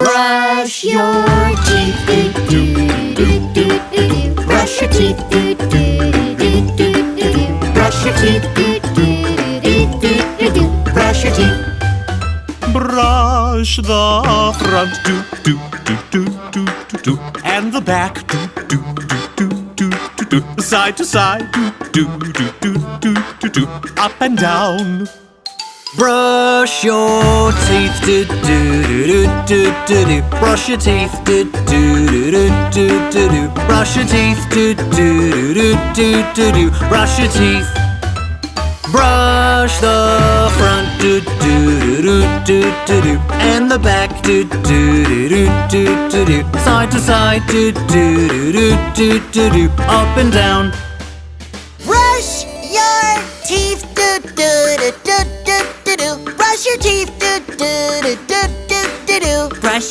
Brush your teeth, do do do do do do. Brush your teeth, do do do do do do. Brush your teeth, do do do do do do. Brush your teeth. Brush the front, do do do do do do do, and the back, do do do do do do do, side to side, do do do do do do do, up and down. Brush your teeth, do do do do do do. Brush your teeth, do do do do do do. Brush your teeth, do do do do do do. Brush your teeth. Brush the front, do do do do do do, and the back, do do do do do do, side to side, do do do do do do, up and down. Brush your teeth, do do do do do do do. Brush your teeth, do do do do do do. Brush